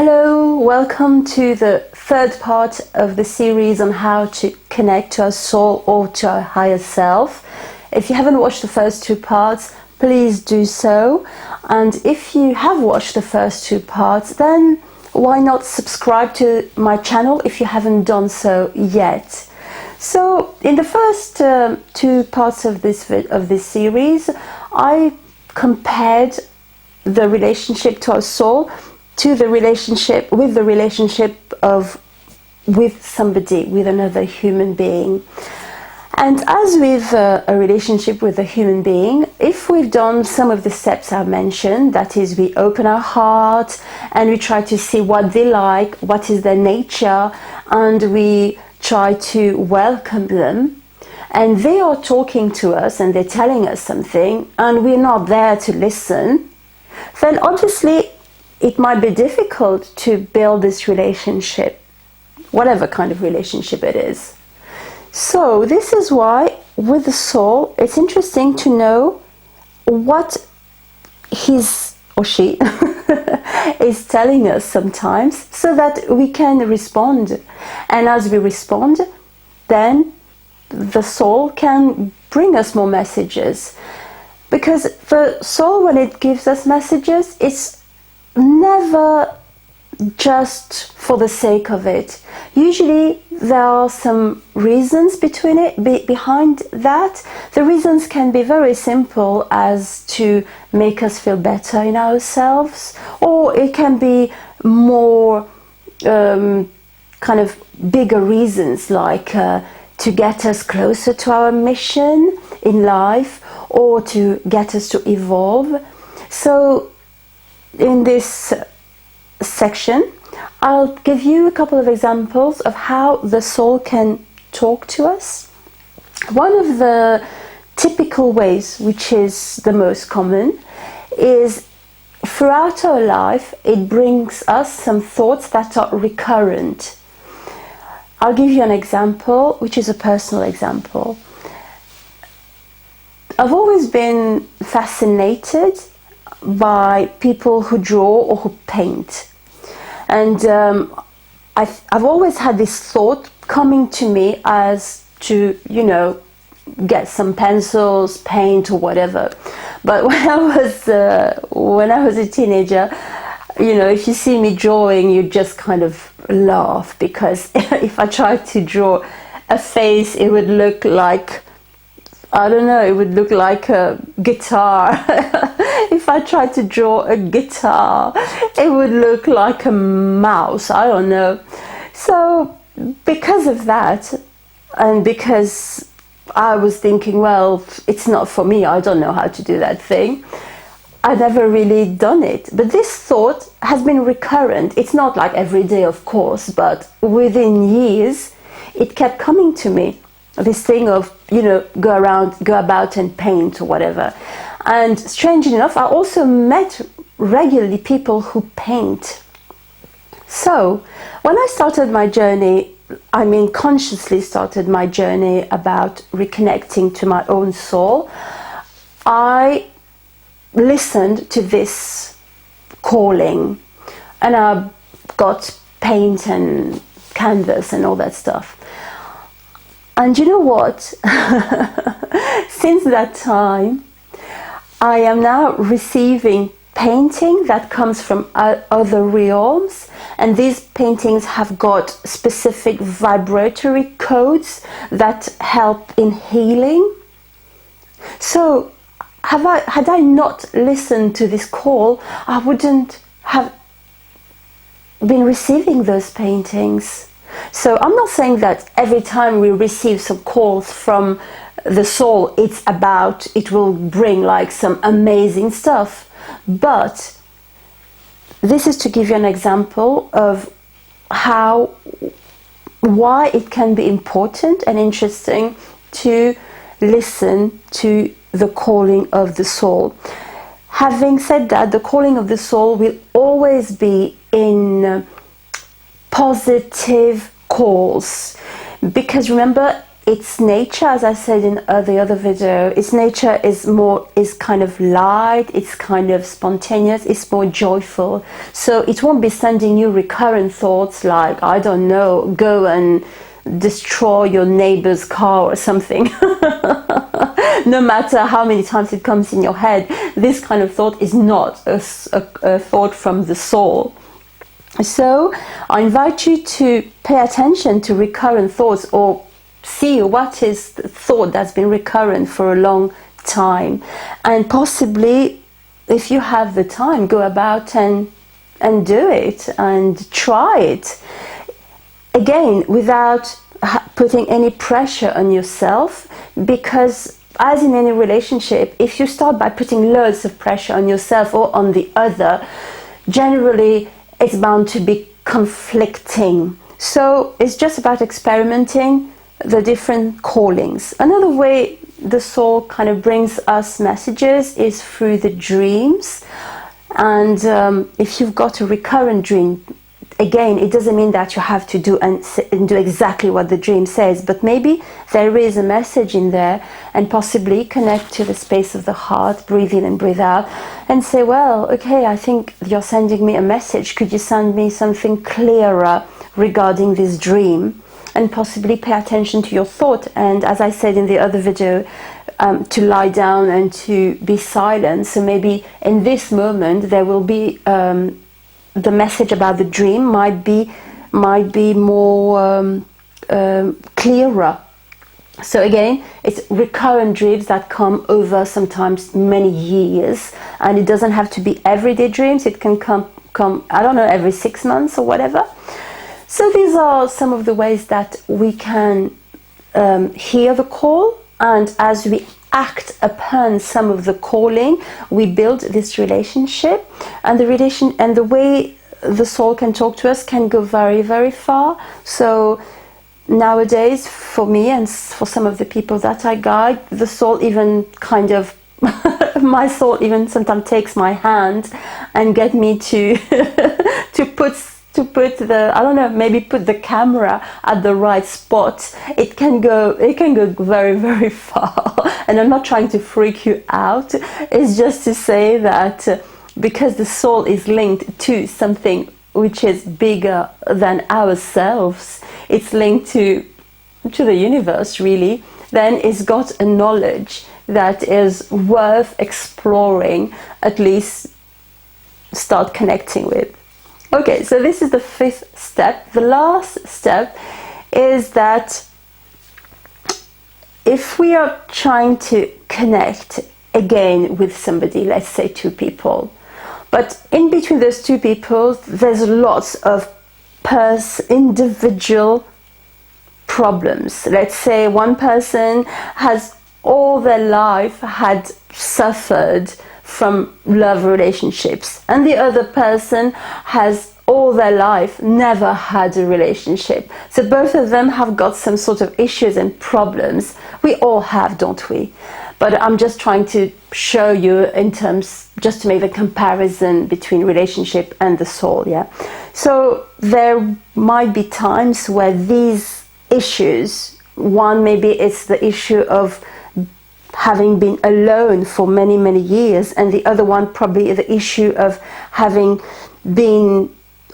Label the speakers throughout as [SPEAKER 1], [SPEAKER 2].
[SPEAKER 1] Hello, welcome to the third part of the series on how to connect to our soul or to our higher self. If you haven't watched the first two parts, please do so. And if you have watched the first two parts, then why not subscribe to my channel if you haven't done so yet. So in the first two parts of this series, I compared the relationship to our soul to the relationship with somebody, with another human being. And as with a relationship with a human being, if we've done some of the steps I mentioned, that is, we open our heart and we try to see what they like, what is their nature, and we try to welcome them, and they are talking to us and they're telling us something and we're not there to listen, then obviously it might be difficult to build this relationship, whatever kind of relationship it is. So this is why with the soul, it's interesting to know what his or she is telling us sometimes, so that we can respond. And as we respond, then the soul can bring us more messages. Because the soul, when it gives us messages, it's never just for the sake of it. Usually there are some reasons behind that. The reasons can be very simple, as to make us feel better in ourselves, or it can be more kind of bigger reasons, like to get us closer to our mission in life, or to get us to evolve. So in this section, I'll give you a couple of examples of how the soul can talk to us. One of the typical ways, which is the most common, is throughout our life it brings us some thoughts that are recurrent. I'll give you an example, which is a personal example. I've always been fascinated by people who draw or who paint, and I've always had this thought coming to me as to, get some pencils, paint, or whatever. But when I was a teenager, if you see me drawing, you just kind of laugh, because if I tried to draw a face, it would look like, I don't know, it would look like a guitar. If I tried to draw a guitar, it would look like a mouse. I don't know. So because of that, and because I was thinking, well, it's not for me, I don't know how to do that thing, I never really done it. But this thought has been recurrent. It's not like every day, of course, but within years, it kept coming to me. This thing of, go about and paint or whatever. And strangely enough, I also met regularly people who paint. So when I started my journey, consciously started my journey about reconnecting to my own soul, I listened to this calling, and I got paint and canvas and all that stuff. And you know what? Since that time, I am now receiving painting that comes from other realms, and these paintings have got specific vibratory codes that help in healing. So had I not listened to this call, I wouldn't have been receiving those paintings. So I'm not saying that every time we receive some calls from the soul, it will bring like some amazing stuff. But this is to give you an example of why it can be important and interesting to listen to the calling of the soul. Having said that, the calling of the soul will always be in positive calls, because remember, its nature, as I said in the other video, its nature is kind of light, it's kind of spontaneous, it's more joyful. So it won't be sending you recurrent thoughts like, I don't know, go and destroy your neighbor's car or something. No matter how many times it comes in your head, this kind of thought is not a thought from the soul. So I invite you to pay attention to recurrent thoughts, or see what is the thought that's been recurrent for a long time, and possibly, if you have the time, go about and do it and try it again without putting any pressure on yourself, because as in any relationship, if you start by putting loads of pressure on yourself or on the other, generally it's bound to be conflicting. So it's just about experimenting the different callings. Another way the soul kind of brings us messages is through the dreams. And if you've got a recurrent dream, again, it doesn't mean that you have to do exactly what the dream says, but maybe there is a message in there, and possibly connect to the space of the heart, breathe in and breathe out, and say, well, okay, I think you're sending me a message. Could you send me something clearer regarding this dream? And possibly pay attention to your thought. And as I said in the other video, to lie down and to be silent. So maybe in this moment there will be the message about the dream might be more clearer. So again, it's recurrent dreams that come over sometimes many years, and it doesn't have to be everyday dreams. It can come I don't know, every 6 months or whatever. So these are some of the ways that we can hear the call, and as we act upon some of the calling, we build this relationship, and the way the soul can talk to us can go very, very far. So nowadays, for me and for some of the people that I guide, the soul even kind of my soul even sometimes takes my hand and get me to put the, I don't know, maybe put the camera at the right spot. It can go very, very far. And I'm not trying to freak you out. It's just to say that because the soul is linked to something which is bigger than ourselves, it's linked to the universe really, then it's got a knowledge that is worth exploring, at least start connecting with. Okay, so this is the 5th step. The last step is that if we are trying to connect again with somebody, let's say 2 people, but in between those 2 people, there's lots of individual problems. Let's say one person has all their life had suffered from love relationships, and the other person has all their life never had a relationship. So both of them have got some sort of issues and problems. We all have, don't we? But I'm just trying to show you in terms, just to make the comparison between relationship and the soul, yeah? So there might be times where these issues, one maybe it's the issue of having been alone for many, many years, and the other one probably the issue of having been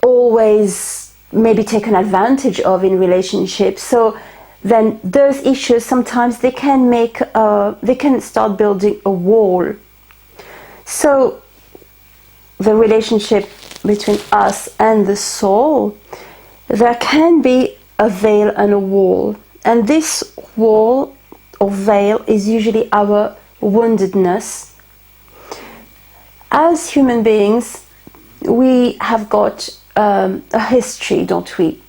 [SPEAKER 1] always maybe taken advantage of in relationships. So then those issues sometimes they can start building a wall. So the relationship between us and the soul, there can be a veil and a wall, and this wall or veil is usually our woundedness. As human beings, we have got a history, don't we?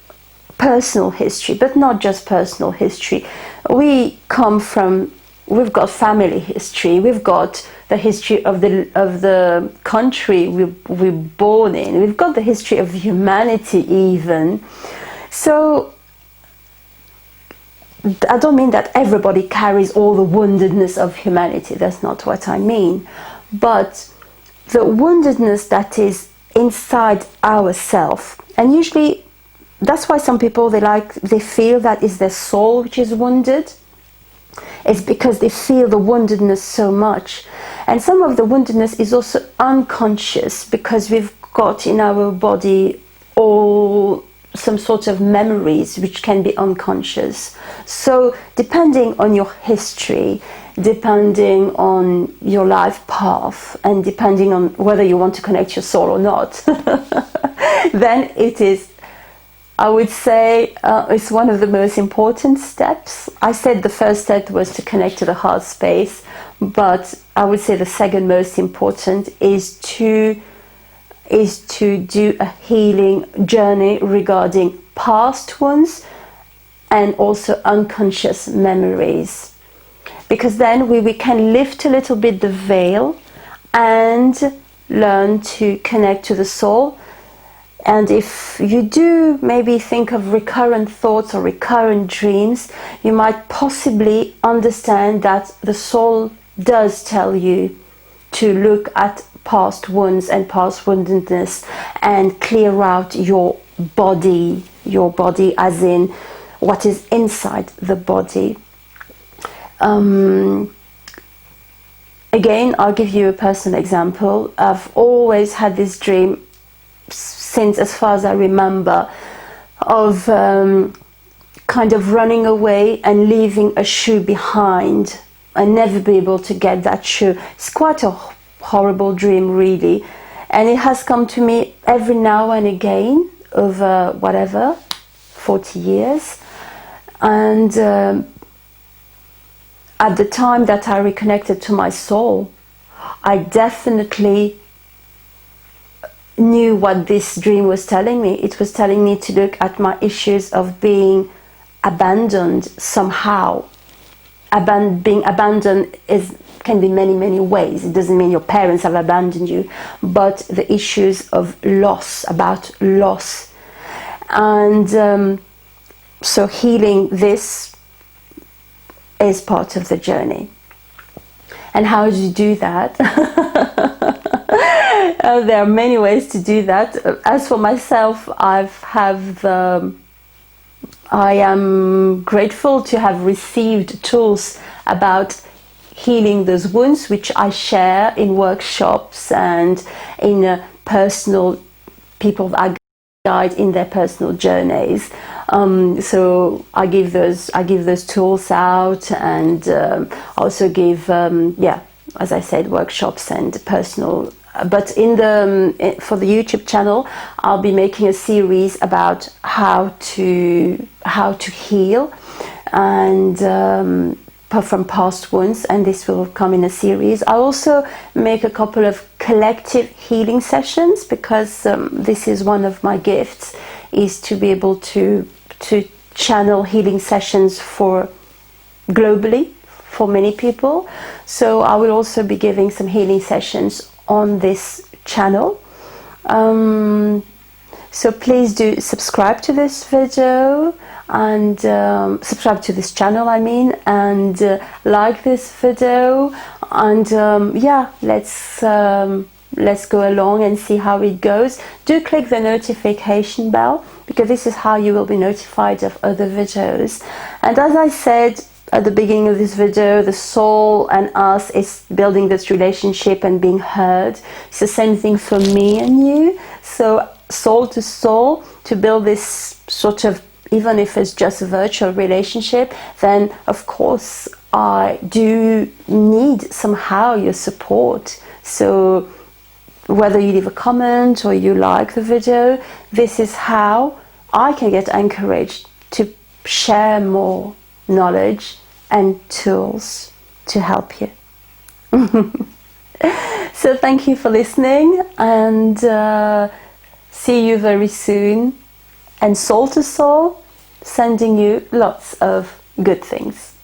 [SPEAKER 1] Personal history, but not just personal history. We've got family history, we've got the history of the country we're born in, we've got the history of humanity even. So I don't mean that everybody carries all the woundedness of humanity, that's not what I mean, but the woundedness that is inside ourselves. And usually that's why some people, they feel that it's their soul which is wounded. It's because they feel the woundedness so much. And some of the woundedness is also unconscious, because we've got in our body all some sort of memories which can be unconscious. So depending on your history, depending on your life path, and depending on whether you want to connect your soul or not, then it is, I would say, it's one of the most important steps. I said the first step was to connect to the heart space, but I would say the second most important is to do a healing journey regarding past wounds and also unconscious memories, because then we can lift a little bit the veil and learn to connect to the soul. And if you do maybe think of recurrent thoughts or recurrent dreams, you might possibly understand that the soul does tell you to look at past wounds and past woundedness and clear out your body as in what is inside the body. Again, I'll give you a personal example. I've always had this dream since as far as I remember, of kind of running away and leaving a shoe behind and never be able to get that shoe. It's quite a horrible dream, really, and it has come to me every now and again over 40 years. And at the time that I reconnected to my soul, I definitely knew what this dream was telling me. It was telling me to look at my issues of being abandoned somehow. Being abandoned can be many ways. It doesn't mean your parents have abandoned you, but the issues of loss, about loss. And so healing this is part of the journey. And how do you do that? There are many ways to do that. As for myself, I am grateful to have received tools about healing those wounds, which I share in workshops and in personal people that I guide in their personal journeys. So I give those tools out, and also give as I said, workshops and personal. But for the YouTube channel, I'll be making a series about how to heal and from past wounds, and this will come in a series. I'll also make a couple of collective healing sessions, because this is one of my gifts, is to be able to channel healing sessions for globally for many people. So I will also be giving some healing sessions on this channel. So please do subscribe to this video and subscribe to this channel, and like this video, and let's go along and see how it goes. Do click the notification bell, because this is how you will be notified of other videos. And as I said at the beginning of this video, the soul and us is building this relationship and being heard. It's the same thing for me and you. So soul to soul, to build this sort of, even if it's just a virtual relationship, then of course I do need somehow your support. So whether you leave a comment or you like the video, this is how I can get encouraged to share more knowledge and tools to help you. So thank you for listening, and see you very soon. And soul to soul, sending you lots of good things.